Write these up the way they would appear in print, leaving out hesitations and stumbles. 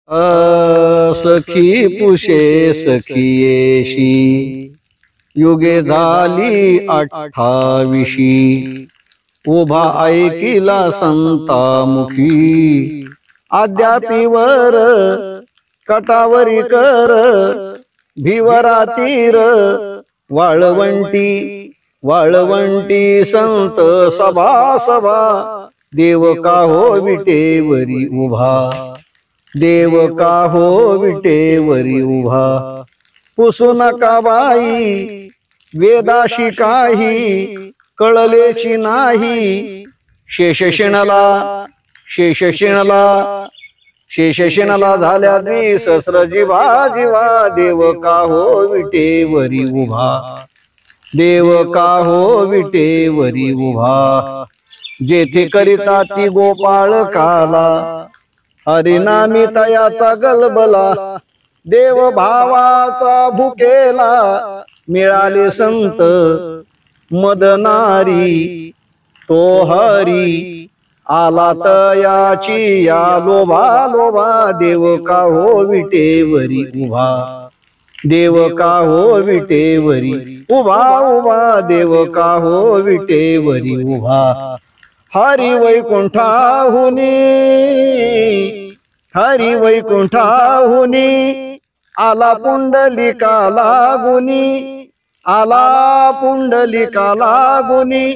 सखी पुषे सखियेशी युगे झाली 28. उभा ऐकिला संतामुखी अद्यापीवर कटावरी कर भिवरा तीर वाळवंटी वाळवंटी संत सभा सभा देव का हो विटेवरी उभा देव का हो विटेवरी उभा पुसू नका बाई वेदाशी काही कळलेची नाही शेषशिणला शेषशिणला शेषशिणला झाल्या सहस्र जीवा जीवा देव का हो विटेवरी उभा देव का हो विटेवरी उभा जेथे करिता ती गोपाळ काला हरिनामी तयाचा गलबला देव भावाचा भुकेला मिळाले संत मदनारी तो हरी आला तयाची या लोभा लोभा देव का हो विटेवरी उभा देव का हो विटेवरी उभा उभा देव का हो विटेवरी उभा हरी वैकुंठाहुनी हरी वैकुंठाहुनी आला पुंडलिका लागुनी आला पुंडलिका लागुनी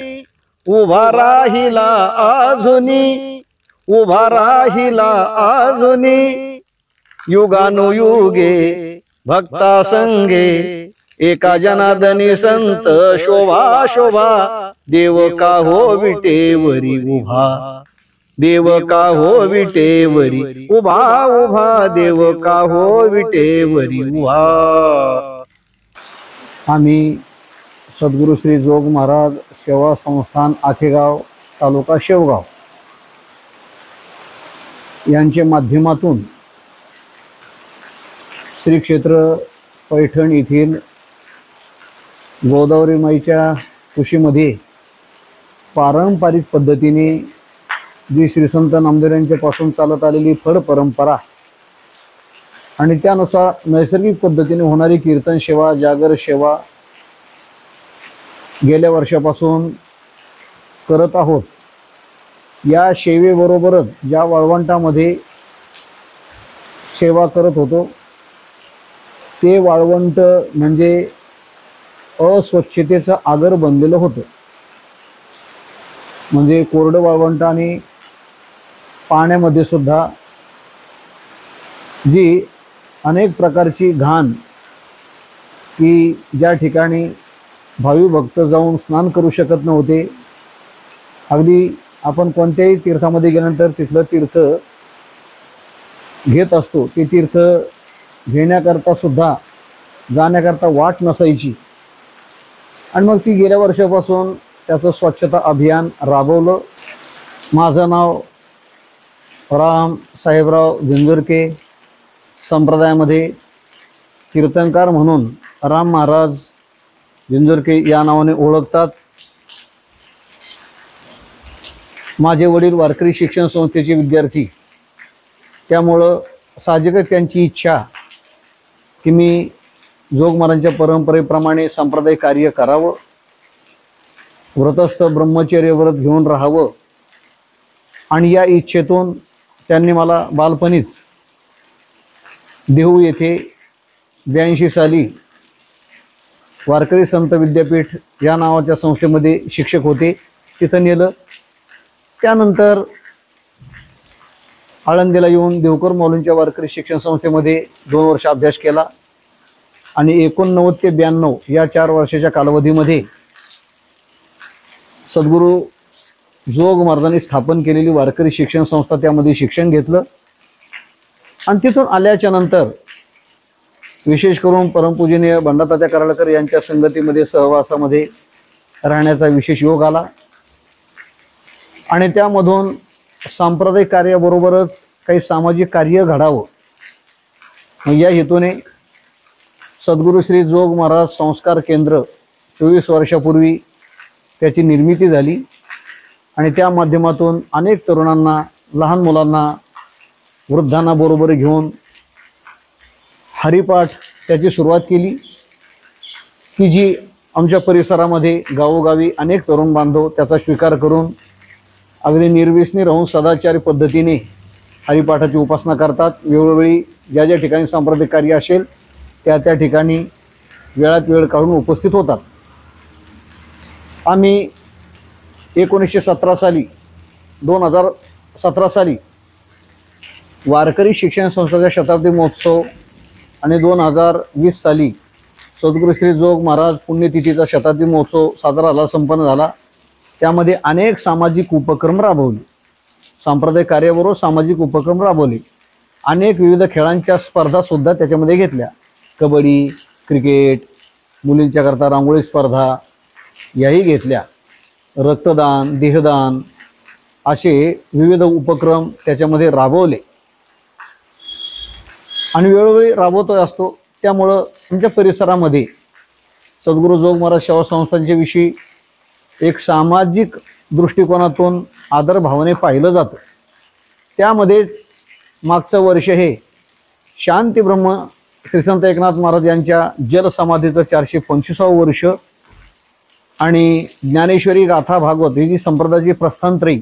उभा राहिला आजुनी उभा राहिला आजुनी युगानुयुगे भक्ता संगे एका जनार्दनी संत शोभा शोभा देव का हो विटेवरी उभा देव का हो विटेवरी उभा उभा देव का हो विटेवरी उभा। आम्ही सद्गुरू श्री जोग महाराज सेवा संस्थान आखेगाव तालुका शेवगाव यांच्या माध्यमातून श्री क्षेत्र पैठण येथील गोदावरी माईच्या कुशीमध्ये पारंपरिक पद्धतीने जी श्री संत नामदेव यांच्यापासून चालत आलेली फळ परंपरा आणि त्यानुसार नैसर्गिक पद्धतीने होणारी कीर्तन सेवा जागर सेवा गेल्या वर्षापासून करत आहोत। या सेवेबरोबरच ज्या वाळवंटामध्ये सेवा करत होतो ते वाळवंट म्हणजे अस्वच्छतेचं आगर बनलेलं होतं। म्हणजे कोरडं वाळवंट आणि पाण्यामध्ये सुद्धा जी अनेक प्रकारची घाण की ज्या ठिकाणी भावी भक्त जाऊन स्नान करू शकत नव्हते। अगदी आपण कोणत्याही तीर्थामध्ये गेल्यानंतर तिथलं तीर्थ घेत असतो ते तीर्थ घेण्याकरता सुद्धा जाण्याकरता वाट नसायची आणि मग ती गेल्या वर्षापासून त्याचं स्वच्छता अभियान राबवलं। माझं नाव राम साहेबराव झुंझुरके, संप्रदायामध्ये कीर्तनकार म्हणून राम महाराज झुंझुरके या नावाने ओळखतात। माझे वडील वारकरी शिक्षण संस्थेचे विद्यार्थी, त्यामुळं साहजिकच त्यांची इच्छा की मी जोग महाराजांच्या परंपरेप्रमाणे संप्रदाय कार्य करावं, व्रतस्थ ब्रह्मचर्य व्रत घेऊन राहावं आणि या इच्छेतून त्यांनी मला बालपणीच देहू येथे 82 साली वारकरी संत विद्यापीठ या नावाच्या संस्थेमध्ये शिक्षक होते, तिथं नेलं। त्यानंतर आळंदीला येऊन देवकर मौलूंच्या वारकरी शिक्षण संस्थेमध्ये 2 वर्ष अभ्यास केला आणि 89 ते 92 या 4 वर्षाच्या कालावधीमध्ये सद्गुरू जोग महाराजांनी स्थापन केलेली वारकरी शिक्षण संस्था त्यामध्ये शिक्षण घेतलं आणि तिथून आल्याच्या नंतर विशेष करून परमपूजनीय बंडातात्या कराळकर यांच्या संगतीमध्ये सहवासामध्ये राहण्याचा विशेष योग आला आणि त्यामधून सांप्रदायिक कार्याबरोबरच काही सामाजिक कार्य घडावं या हेतूने सद्गुरू श्री जोग महाराज संस्कार केंद्र 24 वर्षापूर्वी त्याची निर्मिती झाली आणि त्या माध्यमातून अनेक तरुणांना, लहान मुलांना, वृद्धांना बरोबर घेऊन हरिपाठ त्याची सुरुवात केली की जी आमच्या परिसरामध्ये गावोगावी अनेक तरुण बांधव त्याचा स्वीकार करून अगदी निर्व्यसनी राहून सदाचारी पद्धतीने हरिपाठाची उपासना करतात। वेळोवेळी ज्या ज्या ठिकाणी सांप्रदायिक कार्य असेल त्या ठिकाणी वेळात वेळ काढून उपस्थित होतात। आम्ही 1917 साली 2017 साली वारकरी शिक्षण संस्थेचा शताब्दी महोत्सव आणि 2020 साली सद्गुरू श्री जोग महाराज पुण्यतिथीचा शताब्दी महोत्सव साजरा झाला, संपन्न झाला। त्यामध्ये अनेक सामाजिक उपक्रम राबवले, सांप्रदायिक कार्याबरोबर सामाजिक उपक्रम राबवले। अनेक विविध खेळांच्या स्पर्धासुद्धा त्याच्यामध्ये घेतल्या, कबड्डी, क्रिकेट, मुलींच्याकरता रांगोळी स्पर्धा याही घेतल्या, रक्तदान, देहदान असे विविध उपक्रम त्याच्यामध्ये राबवले आणि वेळोवेळी राबवतो असतो। त्यामुळं आमच्या परिसरामध्ये सद्गुरू जोग महाराज सेवा संस्थांच्या विषयी एक सामाजिक दृष्टिकोनातून आदर भावने पाहिलं जातं। त्यामध्येच मागचं वर्ष हे शांती ब्रह्म श्री संत एकनाथ महाराज यांच्या जलसमाधीचं 425वं वर्ष आणि ज्ञानेश्वरी गाथा भागवत ही जी संप्रदायाची प्रस्थानत्रयी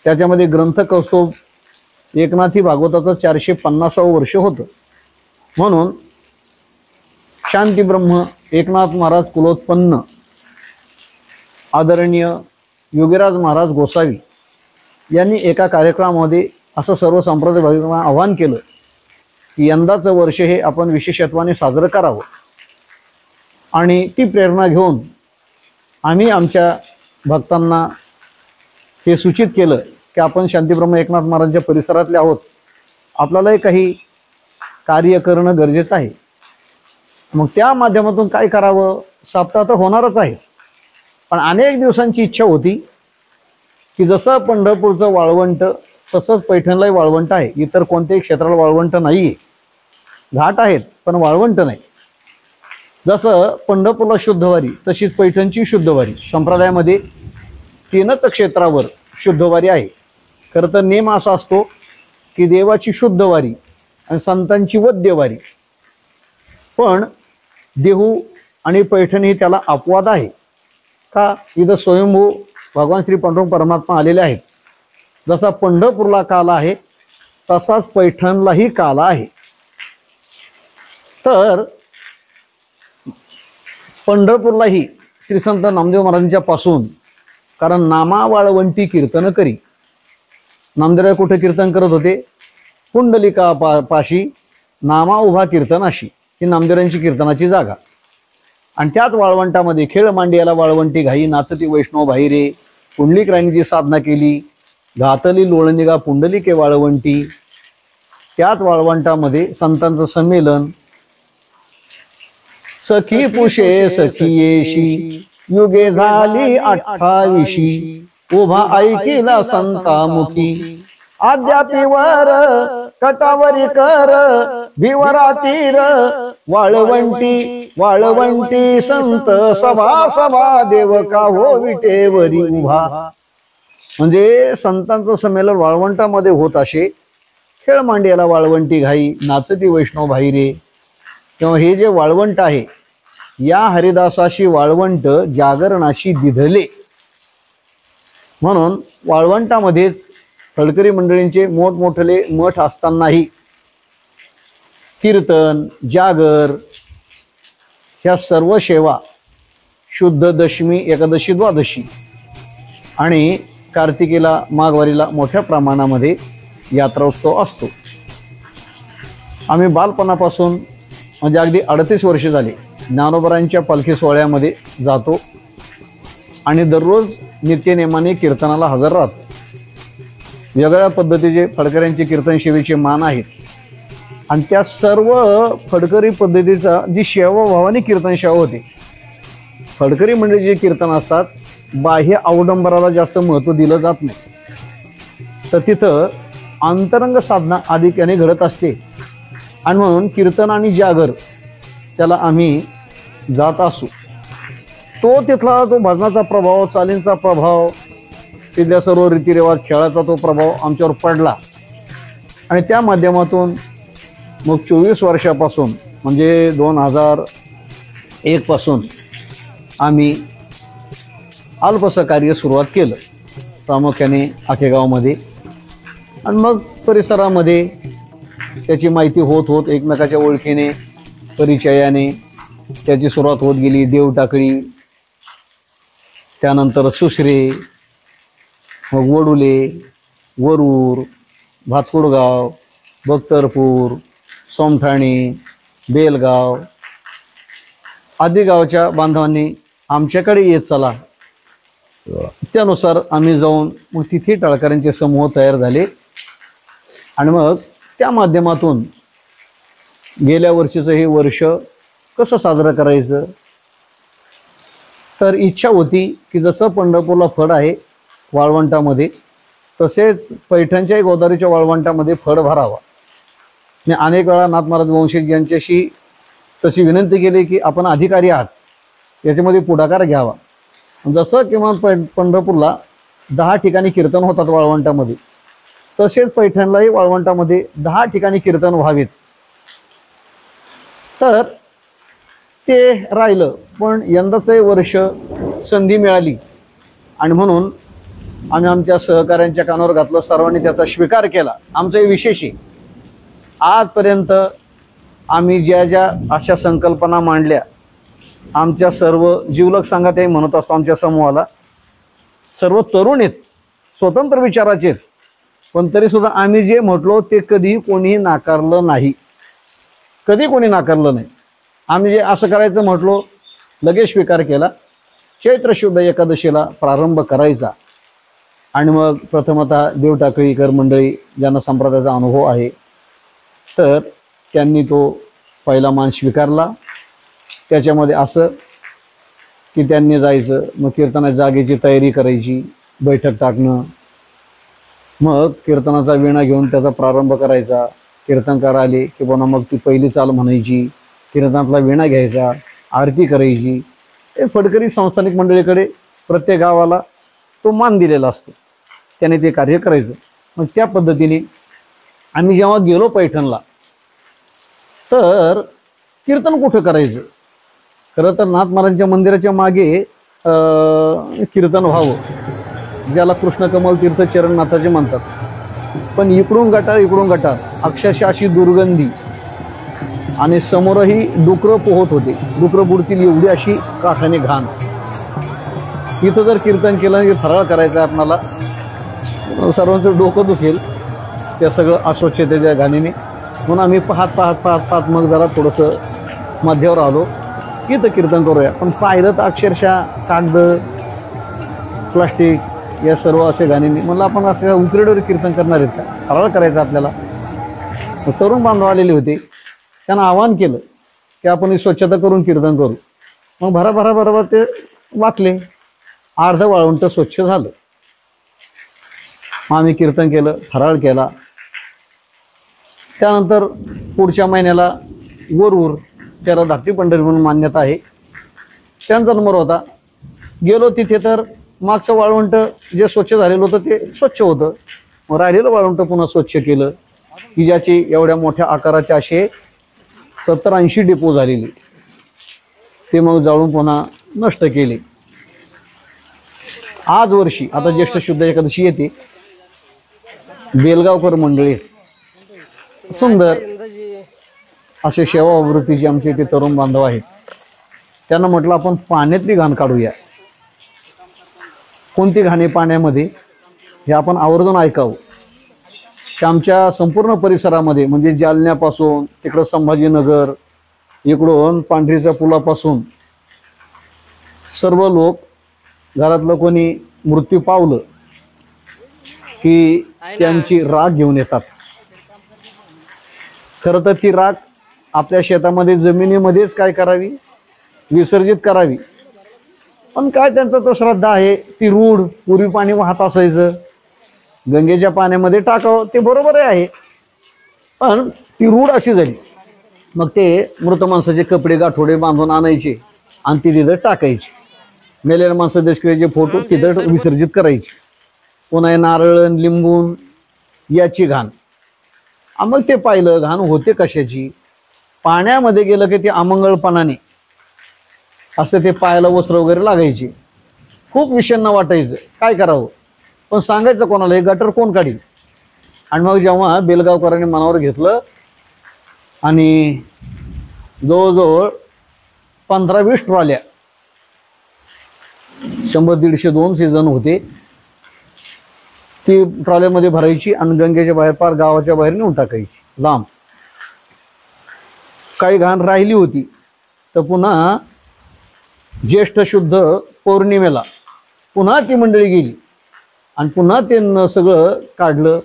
त्याच्यामध्ये ग्रंथ कौस्तुभ एकनाथी भागवताचं 450वं वर्ष होतं। म्हणून शांती ब्रह्म एकनाथ महाराज कुलोत्पन्न आदरणीय योगीराज महाराज गोसावी यांनी एका कार्यक्रमामध्ये असं सर्व संप्रदाय भाविकांना आवाहन केलं की यंदाचं वर्ष हे आपण विशेषत्वाने साजरं करावं आणि ती प्रेरणा घेऊन आम्ही आमच्या भक्तांना हे सूचित केलं की आपण शांतीब्रह्म एकनाथ महाराजांच्या परिसरातले आहोत, आपल्यालाही काही कार्य करणं गरजेचं आहे। मग त्या माध्यमातून काय करावं, सप्ताह तर होणारच आहे, पण अनेक दिवसांची इच्छा होती की जसं पंढरपूरचं वाळवंट तसंच पैठणलाही वाळवंट आहे, इतर कोणत्याही क्षेत्राला वाळवंट नाही आहे, घाट आहेत पण वाळवंट नाही। जसं पंढरपूरला शुद्धवारी तशीच पैठणची शुद्धवारी, संप्रदायामध्ये 3च क्षेत्रावर शुद्धवारी आहे। खरं तर नेम असा असतो की देवाची शुद्धवारी आणि संतांची वद्यवारी, पण देहू आणि पैठण ही त्याला अपवाद आहे का, इथं स्वयंभू भगवान श्री पांडुरंग परमात्मा आलेले आहेत। जसा पंढरपूरला काल आहे तसाच पैठणलाही काल आहे। तर पंढरपूरलाही श्री संत नामदेव महाराजांच्या पासून, कारण नामा वाळवंटी कीर्तन करी, नामदेवराय कुठे कीर्तन करत होते, पुंडलिका पाशी नामा उभा कीर्तनाशी, ही नामदेवरायांची कीर्तनाची जागा। आणि त्याच वाळवंटामध्ये खेळ मांडियाला वाळवंटी घाई, नाचती वैष्णव भाईरे, पुंडलिक राणीची साधना केली, घातली लोळनिगा पुंडलिके वाळवंटी। त्याच वाळवंटामध्ये संतांचं संमेलन, सखी पुषे सखियेशी युगे झाली 28, उभा ऐकिला संतामुखी, आद्यापीवर कटावरी कर भिवरा तीर, वाळवंटी वाळवंटी संत सभा सभा देव का हो विटेवरी उभा। म्हणजे संतांचं संमेलन वाळवंटामध्ये होत असे। खेळ मांडियाला वाळवंटी घाई, नाचती वैष्णव भाईरे, किंवा हे जे वाळवंट आहे या हरिदासाशी वाळवंट जागरणाशी दिधले। म्हणून वाळवंटामध्येच फडकरी मंडळींचे मोठमोठले मठ असतानाही कीर्तन, जागर ह्या सर्व सेवा शुद्ध दशमी, एकादशी, द्वादशी आणि कार्तिकीला माघवारीला मोठ्या प्रमाणामध्ये यात्रोत्सव असतो। आम्ही बालपणापासून म्हणजे अगदी 38 वर्ष झाली ज्ञानोबरांच्या पालखी सोहळ्यामध्ये जातो आणि दररोज नित्यनेमाने कीर्तनाला हजर राहतो। वेगळ्या पद्धतीचे फडकऱ्यांचे कीर्तन सेवेचे मान आहेत आणि त्या सर्व फडकरी पद्धतीचा जी सेवा भावाने कीर्तन सेवा होते। फडकरी म्हणजे जे कीर्तन असतात बाह्य अवडंबराला जास्त महत्त्व दिलं जात नाही, तर तिथं अंतरंग साधना अधिकाने घडत असते आणि म्हणून कीर्तन आणि जागर त्याला आम्ही जात असू। तो तिथला तो भजनाचा प्रभाव, चालींचा प्रभाव, तिथल्या सर्व रीतिरिवाज, खेळाचा तो प्रभाव आमच्यावर पडला आणि त्या माध्यमातून मग 24 वर्षापासून म्हणजे 2001 पासून आम्ही अल्पसं कार्य सुरुवात केलं, प्रामुख्याने आखेगावमध्ये. आणि मग परिसरामध्ये त्याची माहिती होत होत एकमेकाच्या ओळखीने परिचयाने त्याची सुरुवात होत गेली. देवटाकळी, त्यानंतर सुसरे, मग वडुले, वरूर, भातकुडगाव, बख्तरपूर, सोमठाणे, बेलगाव आदी गावच्या बांधवांनी आमच्याकडे येत चला, त्यानुसार आम्ही जाऊन मग तिथे टाळकऱ्यांचे समूह तयार झाले. आणि मग त्या माध्यमातून गेल्या वर्षीचं हे वर्ष कसं साजरं करायचं, तर इच्छा होती की जसं पंढरपूरला फड आहे वाळवंटामध्ये, तसेच पैठणच्याही गोदावरीच्या वाळवंटामध्ये फड भरावा. मी अनेक वेळा नाथ महाराज वंशज यांच्याशी तशी विनंती केली की आपण अधिकारी आहात, याच्यामध्ये पुढाकार घ्यावा. जसं किमान पंढरपूरला 10 ठिकाणी कीर्तन होतात वाळवंटामध्ये, तसेच पैठणलाही वाळवंटामध्ये 10 ठिकाणी कीर्तन व्हावेत. तर ते राहिलं, पण यंदाचं वर्ष संधी मिळाली आणि म्हणून आम्ही आमच्या सहकाऱ्यांच्या कानावर घातलं, सर्वांनी त्याचा स्वीकार केला. आमचं विशेष आहे, आजपर्यंत आम्ही ज्या ज्या अशा संकल्पना मांडल्या, आमच्या सर्व जिवलग संघातही म्हणत असतो, आमच्या समूहाला सर्व तरुण आहेत, स्वतंत्र विचाराचे आहेत, पण तरीसुद्धा आम्ही जे म्हटलो ते कधी कोणी नाकारलं नाही, कधी कोणी नाकारलं नाही. आम्ही जे असं करायचं म्हटलो लगेच स्वीकार केला. चैत्र शुद्ध एकादशीला प्रारंभ करायचा आणि मग प्रथमतः देवटाकळीकर मंडळी ज्यांना संप्रदायाचा अनुभव आहे, तर त्यांनी तो पहिला मान स्वीकारला. त्याच्यामध्ये असं की त्यांनी जायचं, मग कीर्तनाच्या जागेची तयारी करायची, बैठक टाकणं, मग कीर्तनाचा वीणा घेऊन त्याचा प्रारंभ करायचा. कीर्तनकार आले की पुन्हा मग ती पहिली चाल म्हणायची, कीर्तनातला वीणा घ्यायचा, आरती करायची. हे फडकरी संस्थानिक मंडळीकडे प्रत्येक गावाला तो मान दिलेला असतो, त्याने ते कार्य करायचं. मग त्या पद्धतीने आम्ही जेव्हा गेलो पैठणला, तर कीर्तन कुठं करायचं, खरं तर नाथ महाराजांच्या मंदिराच्या मागे कीर्तन व्हावं, ज्याला कृष्णकमल तीर्थ चरणनाथाचे म्हणतात. पण इकडून गटार अक्षरशः अशी दुर्गंधी आणि समोरही डुकरं पोहत होते, डुकरं बुडतील एवढी अशी काठाने घाण. इथं जर कीर्तन केलं की फराळ करायचा आपणाला, सर्वांचं डोकं दुखेल त्या सगळं अस्वच्छतेच्या घाणीने. म्हणून आम्ही पाहत मग जरा थोडंसं मध्यावर आलो, इथं कीर्तन करूया. पण पाहिलं तर अक्षरशः कागद, प्लास्टिक या सर्व असे घाणीने. म्हणलं आपण असं उकरड्यावर कीर्तन करणार आहेत का, फराळ करायचा आपल्याला. तरुण बांधव आलेले होते, त्यांना आवाहन केलं की आपण ही स्वच्छता करून कीर्तन करू. मग भराभरा ते वाचले, अर्ध वाळवंट स्वच्छ झालं. मग आम्ही कीर्तन केलं, फराळ केला. त्यानंतर पुढच्या महिन्याला वरूर, त्याला धाकटी पंढरी म्हणून मान्यता आहे, त्यांचा नंबर होता. गेलो तिथे तर मागचं वाळवंट जे स्वच्छ झालेलं होतं ते स्वच्छ होतं. मग राहिलेलं वाळवंट पुन्हा स्वच्छ केलं की ज्याची एवढ्या मोठ्या आकाराचे असे 70-80 डेपो झालेले, ते मग जाळून पुन्हा नष्ट केले. आज वर्षी आता ज्येष्ठ शुद्ध एकादशी येते, बेलगावकर मंडळी सुंदर असे सेवावृत्तीचे आमचे इथे तरुण बांधव आहेत. त्यांना म्हटलं आपण पाण्यातली घाण काढूया. कोणती घाणे पाण्यामध्ये हे आपण आवर्जून ऐकावं. आमच्या संपूर्ण परिसरामध्ये म्हणजे जालन्यापासून तिकडं संभाजीनगर, इकडून पांढरीच्या पुलापासून सर्व लोक, घरातलं कोणी मृत्यू पावलं की त्यांची राख घेऊन येतात. खरं तर ती राख आपल्या शेतामध्ये जमिनीमध्येच काय करावी, विसर्जित करावी. पण काय त्यांचा तो श्रद्धा आहे, ती रूढ, पूर्वी पाणी वाहत असायचं, गंगेच्या पाण्यामध्ये टाकावं, ते बरोबर आहे. पण ती रूढ अशी झाली. मग ते मृत माणसाचे कपडे गाठोडे बांधून आणायचे आणि ती तिथं टाकायची. मेलेल्या माणसं देशक्रियेचे फोटो तिथं विसर्जित करायचे. पुन्हा नारळ, लिंबून याची घाण. मग ते पाहिलं घाण होते कशाची, पाण्यामध्ये गेलं की ते अमंगळपणाने असं ते पायाला वस्त्र वगैरे लागायची, खूप विषण्ण वाटायचं, काय करावं. पण सांगायचं कोणाला, हे गटर कोण काढील. आणि मग जेव्हा बेलगावकरांनी मनावर घेतलं आणि जवळजवळ 15-20 ट्रॉल्या, 100-150 200 जण होते, ती ट्रॉल्यामध्ये भरायची आणि गंगेच्या बाहेर पार गावाच्या बाहेर नेऊन टाकायची लांब. काही घाण राहिली होती तर पुन्हा ज्येष्ठ शुद्ध पौर्णिमेला पुन्हा ती मंडळी गेली आणि पुन्हा ते सगळं काढलं.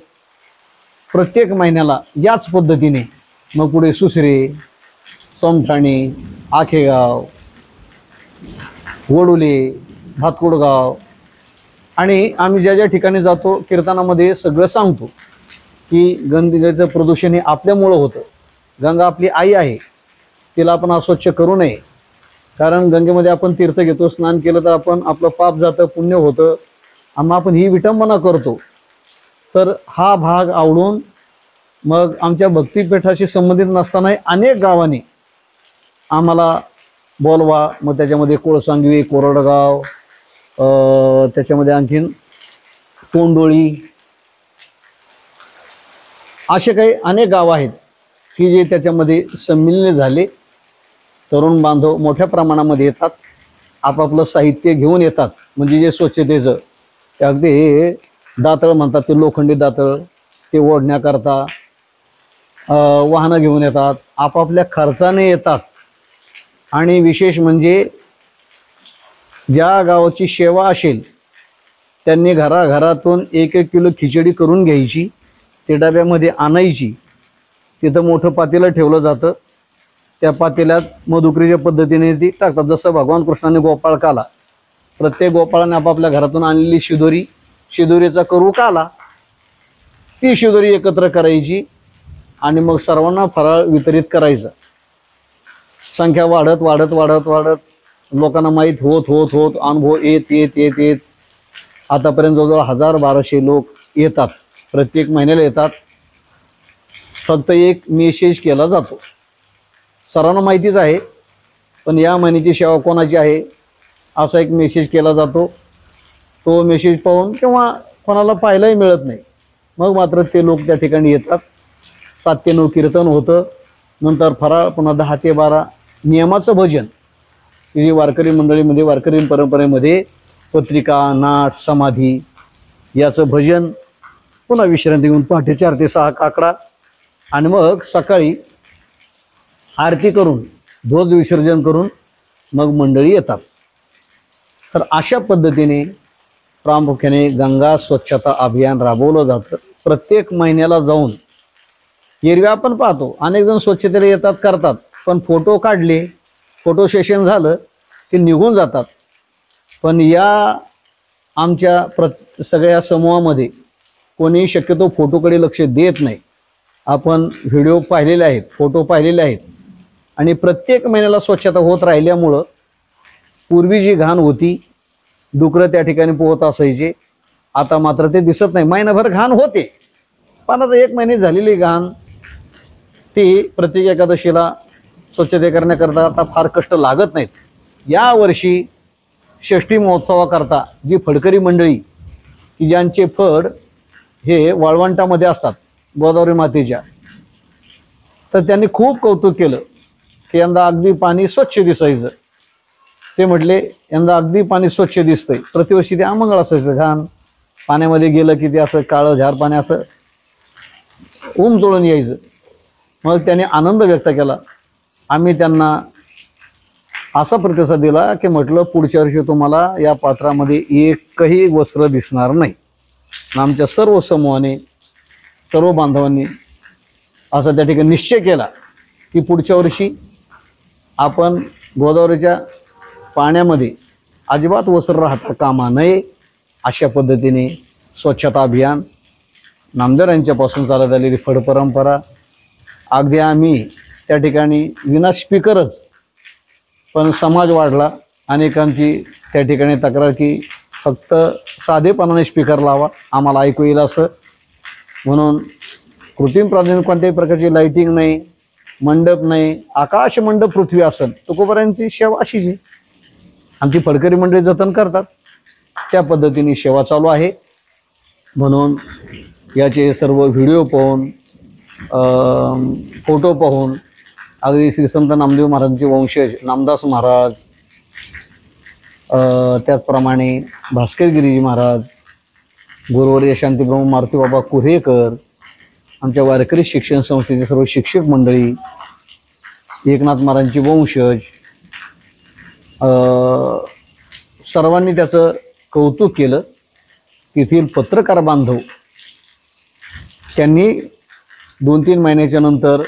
प्रत्येक महिन्याला याच पद्धतीने मग पुढे सुसरे, सोमठाणे, आखेगाव, वडुले, भातकुडगाव आणि आम्ही ज्या ज्या ठिकाणी जातो कीर्तनामध्ये सगळं सांगतो की गंगेचं प्रदूषण हे आपल्यामुळं होतं. गंगा आपली आई आहे, तिला आपण अस्वच्छ करू नये. कारण गंगेमध्ये आपण तीर्थ घेतो, स्नान केलं तर आपलं पाप जातं, पुण्य होतं. मग आपण ही विटंबना करतो. तर हा भाग आवडून मग आमच्या भक्तिपीठाशी संबंधित नसतानाही अनेक गावांनी आम्हाला बोलवा. मग त्याच्यामध्ये कोळसांगवी, कोरडगाव, त्याच्यामध्ये आणखीन तोंडोळी, असे काही अनेक गावं आहेत की जे त्याच्यामध्ये संमिलने झाले. तरुण बांधव मोठ्या प्रमाणामध्ये येतात, आपापलं साहित्य घेऊन येतात. म्हणजे जे स्वच्छतेचं ते अगदी दातळ म्हणतात, ते लोखंडी दातळ, ते ओढण्याकरता वाहनं घेऊन येतात, आपापल्या खर्चाने येतात. आणि विशेष म्हणजे ज्या गावाची सेवा असेल त्यांनी घराघरातून 1-1 किलो खिचडी करून घ्यायची, ते डब्यामध्ये आणायची. तिथं मोठं पातेलं ठेवलं जातं, त्या पातेल्यात मधुकरीच्या पद्धतीने ती टाकतात. जसं भगवान कृष्णाने गोपाळ काला, प्रत्येक गोपाळाने आपापल्या घरातून आणलेली शिदोरीचा करू काला, ती शिदोरी एकत्र करायची आणि मग सर्वांना फराळ वितरित करायचा. संख्या वाढत वाढत वाढत वाढत लोकांना माहीत होत होत होत अनुभव येत येत येत येत आतापर्यंत जवळजवळ 1000-1200 लोक येतात, प्रत्येक महिन्याला येतात. फक्त एक मेसेज केला जातो, सर्वांना माहितीच आहे, पण या महिन्याची सेवा कोणाची आहे असा एक मेसेज केला जातो. तो मेसेज पाहून किंवा कोणाला पाहायलाही मिळत नाही. मग मात्र ते लोक त्या ठिकाणी येतात. 7 ते 9 कीर्तन होतं, नंतर फराळ, पुन्हा 10 ते 12 नियमाचं भजन. जे वारकरी मंडळीमध्ये, वारकरी परंपरेमध्ये पत्रिका, नाट, समाधी याचं भजन, पुन्हा विश्रांती घेऊन पहाटे 4 ते 6 काकडा आणि मग सकाळी आरती करून ध्वज विसर्जन करून मग मंडळी येतात. तर अशा पद्धतीने प्रामुख्याने गंगा स्वच्छता अभियान राबवलं जातं. प्रत्येक महिन्याला जाऊन एरवी आपण पाहतो अनेक जण स्वच्छतेला येतात, करतात, पण फोटो काढले, फोटो सेशन झालं की निघून जातात. पण या आमच्या सगळ्या समूहामध्ये कोणी शक्यतो फोटोकडे लक्ष देत नाही. आपण व्हिडिओ पाहिलेले आहेत, फोटो पाहिलेले आहेत आणि प्रत्येक महिन्याला स्वच्छता होत राहिल्यामुळं पूर्वी जी घाण होती, डुकरं त्या ठिकाणी पोहत असायचे, आता मात्र ते दिसत नाही. महिनाभर घाण होते, पण आता 1 महिने झालेली घाण ती प्रत्येक एकादशीला स्वच्छता करण्याकरता आता फार कष्ट लागत नाहीत. यावर्षी षष्ठी महोत्सवाकरता जी फडकरी मंडळी की ज्यांचे फड हे वाळवंटामध्ये असतात गोदावरी मातेच्या, तर त्यांनी खूप कौतुक केलं की यंदा अगदी पाणी स्वच्छ दिसायचं. ते म्हटले यंदा अगदी पाणी स्वच्छ दिसतंय. प्रतिवर्षी ते अमंगळ असायचं, घाण पाण्यामध्ये गेलं की ते असं काळं झार पाणी असं चोळून यायचं. मग त्याने आनंद व्यक्त केला. आम्ही त्यांना असा प्रतिसाद दिला की म्हटलं पुढच्या वर्षी तुम्हाला या पात्रामध्ये एकही वस्त्र दिसणार नाही. आमच्या सर्व समूहाने, सर्व बांधवांनी असा त्या ठिकाणी निश्चय केला की पुढच्या वर्षी आपण गोदावरीच्या पाण्यामध्ये अजिबात वस्त्र राहता कामा नये. अशा पद्धतीने स्वच्छता अभियान, नामदेवांच्यापासून चालत आलेली फड परंपरा, अगदी आम्ही त्या ठिकाणी विना स्पीकरच, पण समाज वाढला. अनेकांची त्या ठिकाणी तक्रार की फक्त साधेपणाने स्पीकर लावा, आम्हाला ऐकू येईल असं. म्हणून कृत्रिम प्राधान्य कोणत्याही प्रकारची लाइटिंग नाही, मंडप नाही, आकाश मंडप पृथ्वी आसन तुकोबारायांची सेवा अशीच आहे. आमची फडकरी मंडळी जतन करतात, त्या पद्धतीने सेवा चालू आहे. म्हणून याचे सर्व व्हिडिओ पाहून, फोटो पाहून अगदी श्री संत नामदेव महाराजांचे वंशज नामदास महाराज, त्याचप्रमाणे भास्करगिरीजी महाराज, गुरुवर्य शांतीब्रह्म मारुती बाबा कुरेकर, आमच्या वारकरी शिक्षण संस्थेचे सर्व शिक्षक मंडळी, एकनाथ महाराजांचे वंशज, सर्वांनी त्याचं कौतुक केलं. तेथील पत्रकार बांधव त्यांनी 2-3 महिन्याच्या नंतर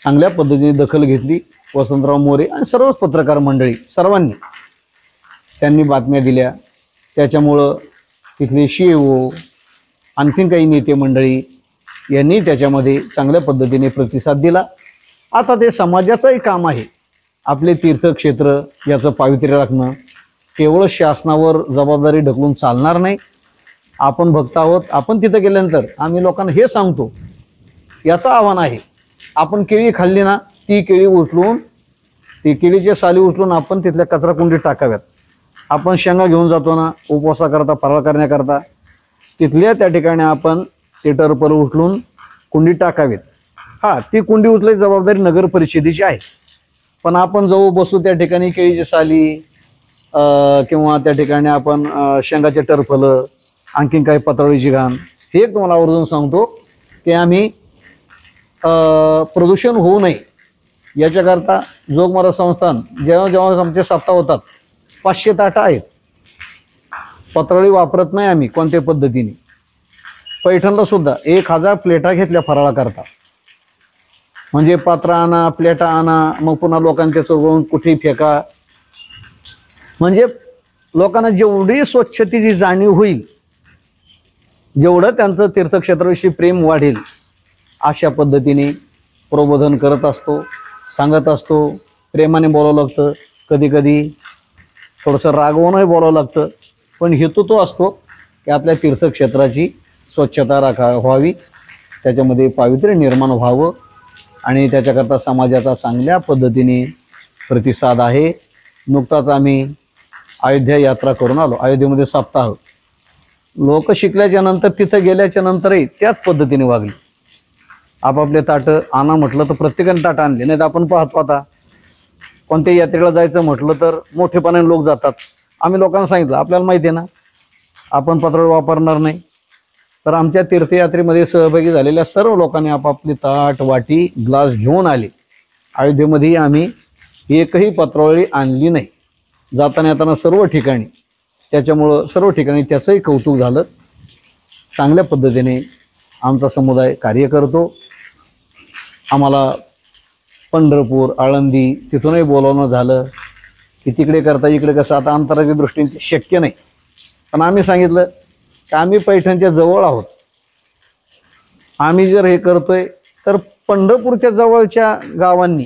चांगल्या पद्धतीने दखल घेतली. वसंतराव मोरे आणि सर्वच पत्रकार मंडळी सर्वांनी त्यांनी बातम्या दिल्या. त्याच्यामुळं तिथले CEO आणखीन काही नेते मंडळी यांनी त्याच्यामध्ये चांगल्या पद्धतीने प्रतिसाद दिला. आता ते समाजाचंही काम आहे. आपले तीर्थक्षेत्र याचं पावित्र्य राखणं, केवळ शासनावर जबाबदारी ढकलून चालणार नाही. आपण भक्त आहोत, आपण तिथं गेल्यानंतर आम्ही लोकांना हे सांगतो, याचं आव्हान आहे. आपण केळी खाल्ली ना, ती केळी उचलून, ती केळीच्या साली उचलून आपण तिथल्या कचरा कुंडीत टाकाव्यात. आपण शेंगा घेऊन जातो ना उपवासाकरता, फराळ करण्याकरता, तिथल्या त्या ठिकाणी आपण ते टरफल उचलून कुंडीत टाकावेत. हा, ती कुंडी उचलायची जबाबदारी नगर परिषदेची आहे. पण आपण जाऊ बसू त्या ठिकाणी केळीची साली किंवा त्या ठिकाणी आपण शेंगाचे टरफलं, आणखीन काही पत्रावळीची घाण, हे एक तुम्हाला आवर्जून सांगतो की आम्ही प्रदूषण होऊ नये याच्याकरता जोग महाराज संस्थान जेव्हा जेव्हा आमच्या सप्ताह होतात 500 ताटं आहेत. पत्रावळी वापरत नाही आम्ही कोणत्या पद्धतीने. पैठणला सुद्धा 1000 प्लेटा घेतल्या फराळाकरता. म्हणजे पात्र आणा, प्लेटा आणा, मग पुन्हा लोकांच्या चौकून कुठेही फेका. म्हणजे लोकांना जेवढी स्वच्छतेची जाणीव होईल, जेवढं त्यांचं तीर्थक्षेत्राविषयी प्रेम वाढेल, अशा पद्धतीने प्रबोधन करत असतो, सांगत असतो. प्रेमाने बोलावं लागतं, कधी कधी थोडंसं रागवूनही बोलावं लागतं. पण हेतू तो असतो की आपल्या तीर्थक्षेत्राची स्वच्छता व्हावी, त्याच्यामध्ये पावित्र्य निर्माण व्हावं आणि त्याच्याकरता समाजाचा चांगल्या पद्धतीने प्रतिसाद आहे. नुकताच आम्ही अयोध्या यात्रा करून आलो. अयोध्येमध्ये सप्ताह. लोक शिकल्याच्या नंतर तिथं गेल्याच्या नंतरही त्याच पद्धतीने वागली. आपापले ताटं आणा म्हटलं तर प्रत्येकाने ताटं आणले. नाही तर आपण पाहतो आता कोणत्याही यात्रेला जायचं म्हटलं तर मोठेपणाने लोक जातात. आम्ही लोकांना सांगितलं, आपल्याला माहिती आहे ना आपण पत्रावळी वापरणार नाही. तर आमच्या तीर्थयात्रेमध्ये सहभागी झालेल्या सर्व लोकांनी आपापली ताट, वाटी, ग्लास घेऊन आले. अयोध्येमध्येही आम्ही एकही पत्रावळी आणली नाही, जाताना येताना सर्व ठिकाणी. त्याच्यामुळं सर्व ठिकाणी त्याचंही कौतुक झालं. चांगल्या पद्धतीने आमचा समुदाय कार्य करतो. आम्हाला पंढरपूर, आळंदी तिथूनही बोलावणं झालं की तिकडे करता, इकडे कसं, आता अंतराच्या दृष्टीने शक्य नाही. पण आम्ही सांगितलं की आम्ही पैठणच्या जवळ आहोत. आम्ही जर हे करतोय तर पंढरपूरच्या जवळच्या गावांनी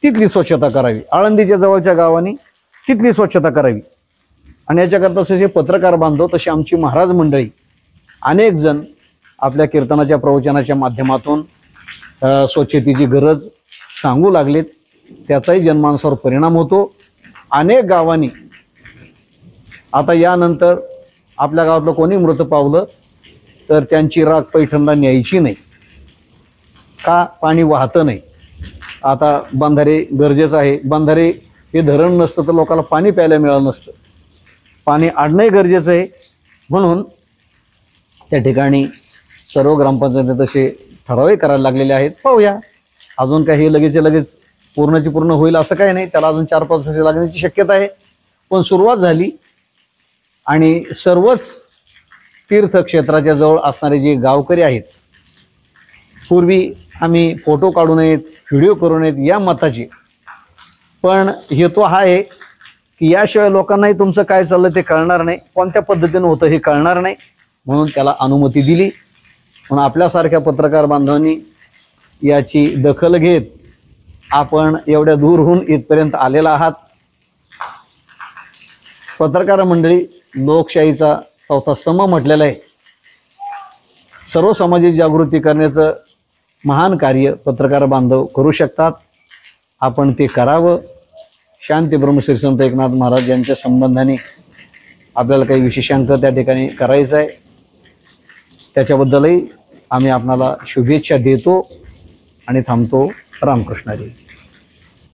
तिथली स्वच्छता करावी, आळंदीच्या जवळच्या गावांनी तिथली स्वच्छता करावी. आणि याच्याकरता जसे पत्रकार बांधव तसे आमची महाराज मंडळी अनेक जण आपल्या कीर्तनाच्या प्रवचनाच्या माध्यमातून स्वच्छतेची गरज सांगू लागलेत. त्याचाही जनमानसावर परिणाम होतो. अनेक गावांनी आता यानंतर आपल्या गावातलं कोणी मृत पावलं तर त्यांची राख पैठणला न्यायची नाही. का? पाणी वाहतं नाही. आता बंधारे गरजेचं आहे. बंधारे हे धरण नसतं तर लोकांना पाणी प्यायला मिळालं नसतं. पाणी आणणंही गरजेचं आहे. म्हणून त्या ठिकाणी सर्व ग्रामपंचायती तसे ठरावही करायला लागलेले आहेत. पाहूया, अजून काही लगेच पूर्णची पूर्ण होईल असं काही नाही. त्याला अजून 4-5 वर्ष लागण्याची शक्यता आहे. पण सुरुवात झाली आणि सर्वच तीर्थक्षेत्राच्या जवळ असणारे जे गावकरी आहेत, पूर्वी आम्ही फोटो काढू नयेत, व्हिडिओ करू नयेत या मताचे. पण हेतू हा आहे की याशिवाय लोकांनाही तुमचं काय चाललं ते कळणार नाही, कोणत्या पद्धतीनं होतं हे कळणार नाही. म्हणून त्याला अनुमती दिली. म्हणून आपल्यासारख्या पत्रकार बांधवांनी याची दखल घेत आपण एवढ्या दूरहून इथपर्यंत आलेला आहात. पत्रकार मंडळी लोकशाहीचा चौथा स्तंभ म्हटलेला आहे. सर्व समाजाची जागृती करण्याचं महान कार्य पत्रकार बांधव करू शकतात. आपण ते करावं. शांती ब्रह्मश्री संत एकनाथ महाराज यांच्या संबंधाने आपल्याला काही विशेषांक त्या ठिकाणी करायचं आहे. त्याच्याबद्दलही आम्ही आपणाला शुभेच्छा देतो आणि थांबतो. रामकृष्ण हरी.